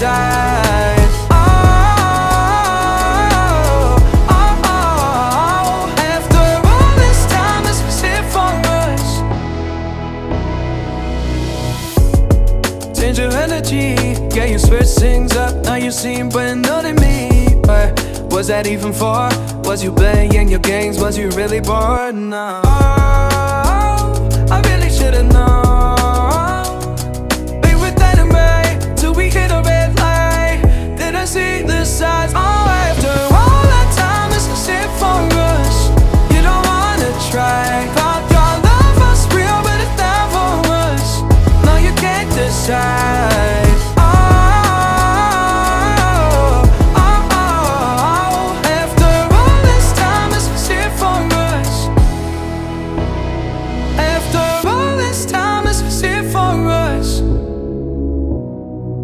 side. After all this time, this was it for us. Change your energy, yeah, you switch things up. Now you seem brand new to me. But was that even for? Was you playing your games? Was you really bored? No.